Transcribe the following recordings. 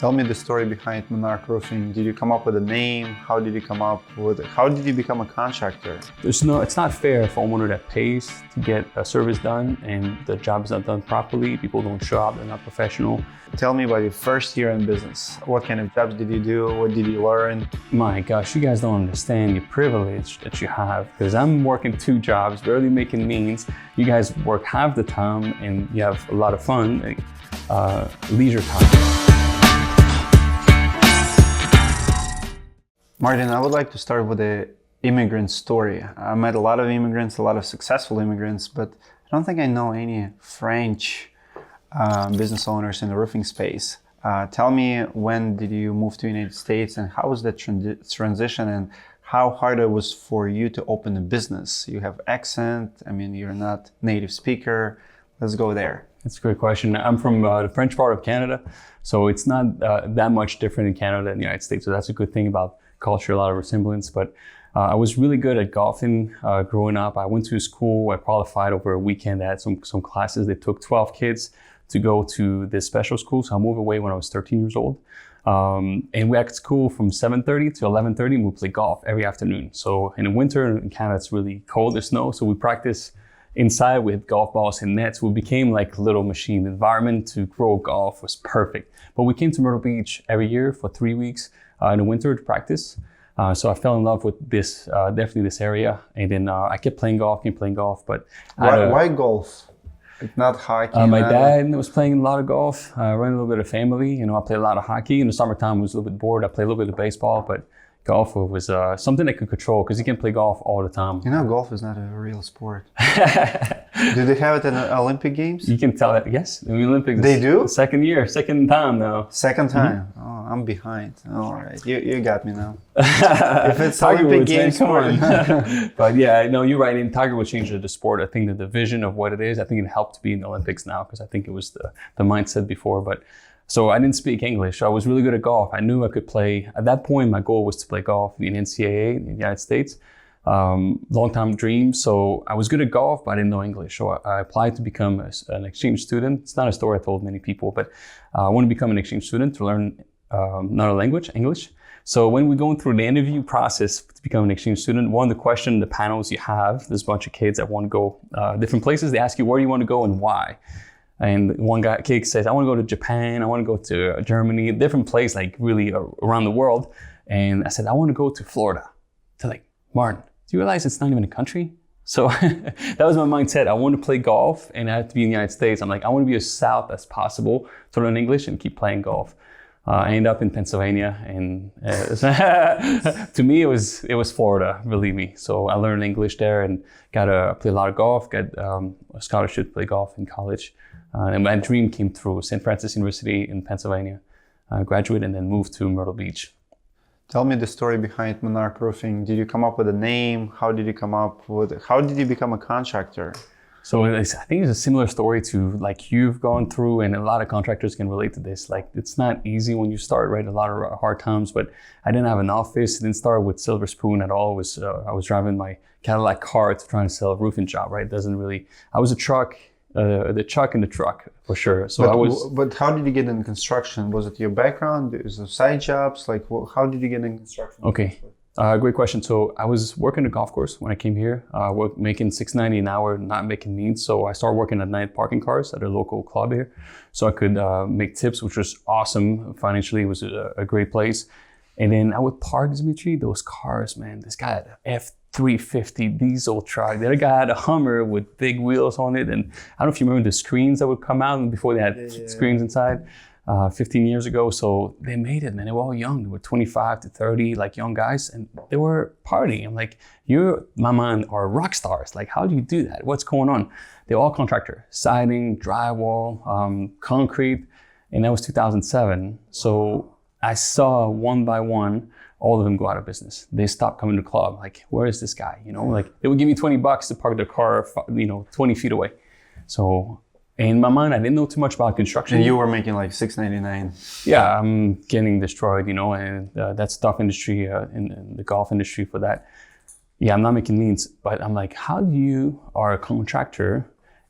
Tell me the story behind Monarch Roofing. Did you come up with a name? How did you come up with it? How did you become a contractor? It's not fair for a homeowner that pays to get a service done and the job is not done properly. People don't show up, they're not professional. Tell me about your first year in business. What kind of jobs did you do? What did you learn? My gosh, you guys don't understand the privilege that you have, because I'm working 2 jobs, barely making means. You guys work half the time and you have a lot of fun, like, leisure time. Martin, I would like to start with the immigrant story. I met a lot of immigrants, a lot of successful immigrants, but I don't think I know any French business owners in the roofing space. Tell me, when did you move to the United States and how was that transition, and how hard it was for you to open a business? You have accent, I mean, you're not native speaker. Let's go there. That's a great question. I'm from the French part of Canada, so it's not that much different in Canada than the United States. So that's a good thing about culture, a lot of resemblance. But I was really good at golfing growing up. I went to school, I qualified over a weekend. I had some classes. They took 12 kids to go to this special school. So I moved away when I was 13 years old. And we had school from 7:30 to 11:30, and we play golf every afternoon. So in the winter in Canada, it's really cold, there's snow. So we practice inside with golf balls and nets. We became like a little machine. The environment to grow golf was perfect. But we came to Myrtle Beach every year for 3 weeks in the winter to practice. So I fell in love with this, definitely this area. And then I kept playing golf, but why golf? Not hockey? My dad was playing a lot of golf. I ran a little bit of family. You know, I played a lot of hockey. In the summertime, I was a little bit bored. I played a little bit of baseball, but golf was something I could control because you can play golf all the time. You know, golf is not a real sport. Do they have it in the Olympic Games? You can tell that, yes. In the Olympics. They do? Second time now. Second time? Mm-hmm. Oh, I'm behind. All right, you got me now. If it's Olympic Games, come on. But yeah, no, you're right. And Tiger will change the sport. I think that the vision of what it is, I think it helped to be in the Olympics now, because I think it was the mindset before. But so I didn't speak English. So I was really good at golf. I knew I could play. At that point, my goal was to play golf in NCAA in the United States. Long time dream. So I was good at golf, but I didn't know English. So I applied to become an exchange student. It's not a story I told many people, but I want to become an exchange student to learn another language, English. So when we're going through the interview process to become an exchange student, one of the questions, the panels you have, there's a bunch of kids that want to go different places. They ask you where you want to go and why. And one kid says, I want to go to Japan, I want to go to Germany, a different place, like really around the world. And I said, I want to go to Florida. They're like, Martin, do you realize it's not even a country? So that was my mindset. I want to play golf and I have to be in the United States. I'm like, I want to be as south as possible to learn English and keep playing golf. I ended up in Pennsylvania, and to me it was Florida, believe me. So I learned English there and got to play a lot of golf, got a scholarship to play golf in college. And my dream came through. St. Francis University in Pennsylvania. Graduated and then moved to Myrtle Beach. Tell me the story behind Monarch Roofing. Did you come up with a name? How did you come up with it? How did you become a contractor? So I think it's a similar story to like you've gone through, and a lot of contractors can relate to this. Like it's not easy when you start, right? A lot of hard times, but I didn't have an office. I didn't start with silver spoon at all. I was driving my Cadillac car to try and sell a roofing job, right? I was a truck. The chuck in the truck for sure. So But how did you get in construction? Was it your background? Was it side jobs? Like, how did you get in construction? Okay, great question. So I was working a golf course when I came here. Making $6.90 an hour, not making means. So I started working at night parking cars at a local club here, so I could make tips, which was awesome. Financially, it was a great place. And then I would park, Dimitri, those cars, man. This guy had an F350 diesel truck. The other guy had a Hummer with big wheels on it. And I don't know if you remember the screens that would come out before they had screens inside 15 years ago. So they made it, man. They were all young. They were 25 to 30, like young guys. And they were partying. I'm like, you, my man, are rock stars. Like, how do you do that? What's going on? They're all contractor. Siding, drywall, concrete. And that was 2007. So I saw one by one, all of them go out of business. They stopped coming to the club. Like, where is this guy? You know, like they would give me $20 to park their car, 20 feet away. So in my mind, I didn't know too much about construction. And you were making like $6.99. Yeah, I'm getting destroyed, and that's a tough industry in the golf industry for that. Yeah, I'm not making means, but I'm like, how do you are a contractor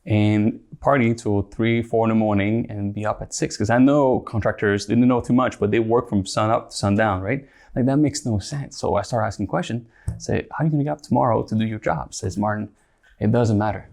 and party till 3, 4 in the morning and be up at 6. Because I know contractors didn't know too much, but they work from sun up to sundown, right? Like that makes no sense. So I start asking questions. Say, how are you gonna get up tomorrow to do your job? Says Martin, it doesn't matter.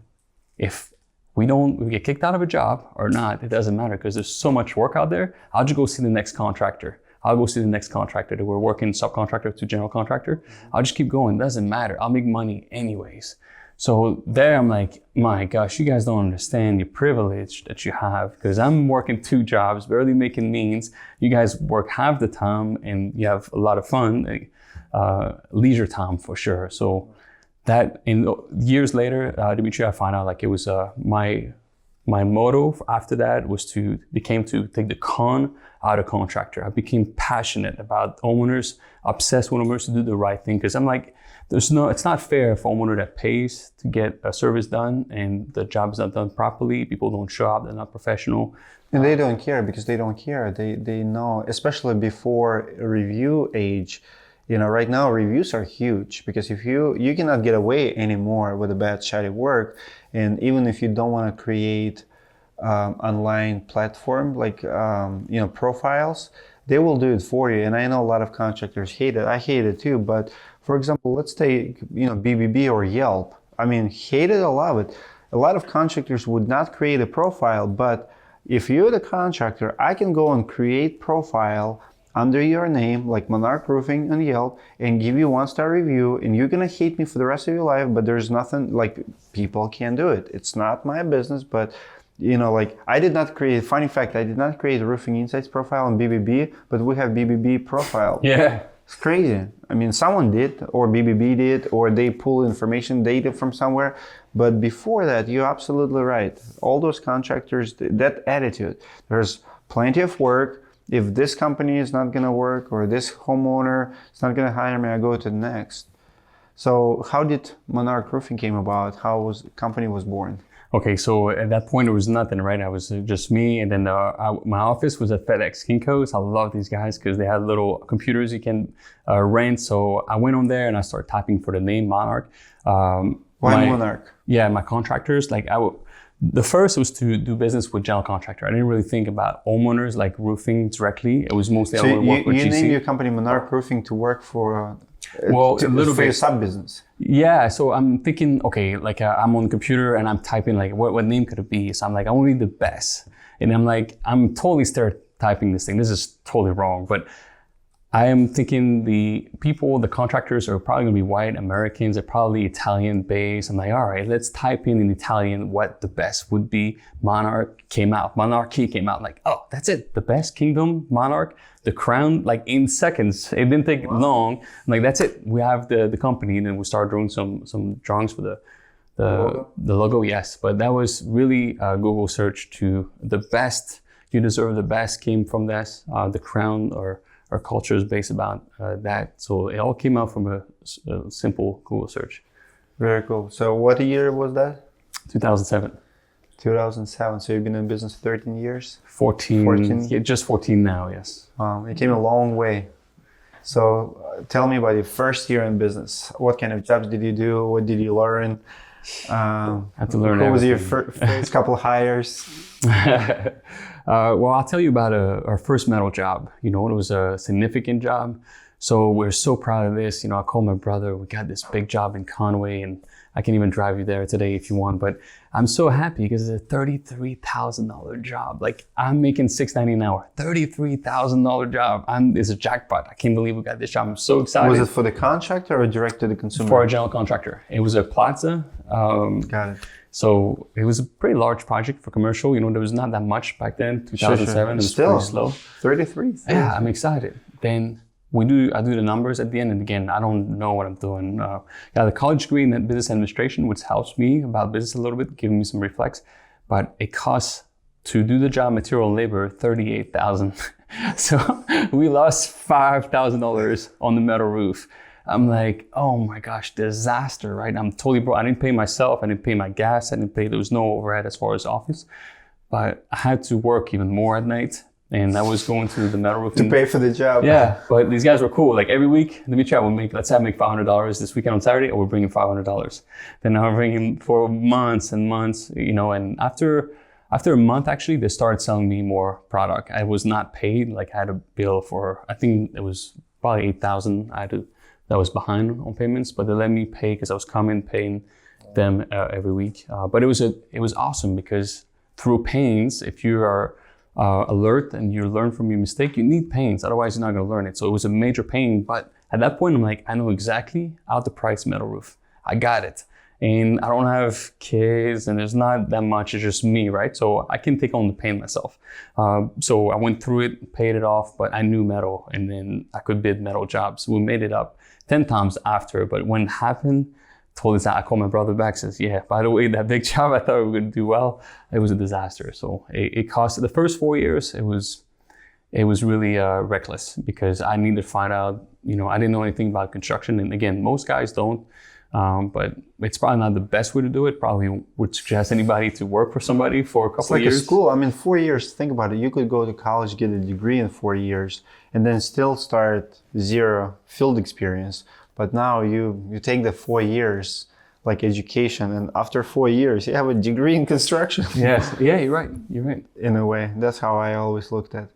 If we get kicked out of a job or not, it doesn't matter because there's so much work out there. I'll just go see the next contractor. I'll go see the next contractor that we're working subcontractor to general contractor. I'll just keep going. It doesn't matter. I'll make money anyways. So there I'm like, my gosh, you guys don't understand the privilege that you have because I'm working 2 jobs, barely making means. You guys work half the time and you have a lot of fun, leisure time for sure. So that years later, Dimitri, I found out like it was my motto after that became to take the con out of contractor. I became passionate about homeowners, obsessed with homeowners to do the right thing because I'm like, it's not fair for a homeowner that pays to get a service done and the job is not done properly. People don't show up, they're not professional. And they don't care because they don't care. They know, especially before review age. You know, right now reviews are huge because if you cannot get away anymore with a bad shoddy work, and even if you don't want to create online platform like profiles, they will do it for you. And I know a lot of contractors hate it. I hate it too. But for example, let's take BBB or Yelp. I mean, hate it or love it. A lot of contractors would not create a profile, but if you're the contractor, I can go and create profile under your name, like Monarch Roofing on Yelp, and give you 1-star review, and you're gonna hate me for the rest of your life, but there's nothing, like, people can't do it. It's not my business, but I did not create, funny fact, I did not create a Roofing Insights profile on BBB, but we have BBB profile. Yeah. It's crazy. I mean, someone did, or BBB did, or they pull information, data from somewhere. But before that, you're absolutely right. All those contractors, that attitude, there's plenty of work. If this company is not going to work or this homeowner is not going to hire me, I go to the next. So how did Monarch Roofing came about? How was the company was born? Okay, so at that point, it was nothing, right? I was just me. And then my office was at FedEx Kinko's. I love these guys because they had little computers you can rent. So I went on there and I started typing for the name Monarch. Why Monarch? Yeah, my contractors, the first was to do business with general contractor. I didn't really think about homeowners, like roofing directly. It was mostly I would work with GC. You named your company Monarch Roofing to work for a little bit your sub business. Yeah, so I'm thinking, okay, I'm on the computer and I'm typing what name could it be? So I'm like, I want to be the best. And I'm like, I'm totally stereotyping this thing. This is totally wrong. But I am thinking the contractors are probably going to be white Americans. They're probably Italian based. I'm like, all right, let's type in Italian what the best would be. Monarchy came out. Like, oh, that's it. The best kingdom, Monarch, the crown, like in seconds. It didn't take long. I'm like, that's it. We have the company. And then we started drawing some drawings for the logo. Yes, but that was really a Google search to the best. You deserve the best came from this. The crown or our culture is based about that. So it all came out from a simple Google search. Very cool. So what year was that? 2007. 2007. So you've been in business 13 years? 14. Yeah, just 14 now, yes. Wow, you came a long way. So tell me about your first year in business. What kind of jobs did you do? What did you learn? I had to learn What was everything. your first couple hires? Well, I'll tell you about our first metal job. It was a significant job. So we're so proud of this. I called my brother. We got this big job in Conway, and I can even drive you there today if you want. But I'm so happy because it's a $33,000 job. Like, I'm making $6.90 an hour. $33,000 job. It's a jackpot. I can't believe we got this job. I'm so excited. Was it for the contractor or direct to the consumer? For a general contractor. It was a plaza. Got it. So it was a pretty large project for commercial. There was not that much back then. 2007, sure. It was Still, pretty slow. 33. Yeah, I'm excited. Then I do the numbers at the end, and again, I don't know what I'm doing. Got a college degree in business administration, which helps me about business a little bit, giving me some reflex. But it costs to do the job, material and labor, $38,000. So we lost $5,000 on the metal roof. I'm like, oh my gosh, disaster, right? I'm totally broke. I didn't pay myself. I didn't pay my gas. There was no overhead as far as office. But I had to work even more at night and I was going to the metal roofing. To pay for the job. Yeah, but these guys were cool. Like every week, let me try. Let's say I make $500 this weekend on Saturday, or we're bringing $500. Then I was bringing for months and months, you know. And after a month, actually, they started selling me more product. I was not paid. Like I had a bill for, I think it was probably $8,000. That was behind on payments, but they let me pay because I was paying them every week. But it was awesome because through pains, if you are alert and you learn from your mistake, you need pains, otherwise you're not going to learn it. So it was a major pain, but at that point I'm like, I know exactly how to price metal roof. I got it, and I don't have kids, and there's not that much. It's just me, right? So I can take on the pain myself. So I went through it, paid it off, but I knew metal, and then I could bid metal jobs. We made it up 10 times after, but when it happened, told us that, I called my brother back, says, yeah, by the way, that big job I thought we were going to do well, it was a disaster. So it cost, the first 4 years, it was really reckless because I needed to find out, you know, I didn't know anything about construction. And again, most guys don't, but it's probably not the best way to do it. Probably would suggest anybody to work for somebody for a couple of years. It's like a school. I mean, 4 years, think about it. You could go to college, get a degree in 4 years, and then still start zero field experience. But now you take the 4 years like education, and after 4 years you have a degree in construction. Yes, yeah, you're right. You're right. In a way, that's how I always looked at it.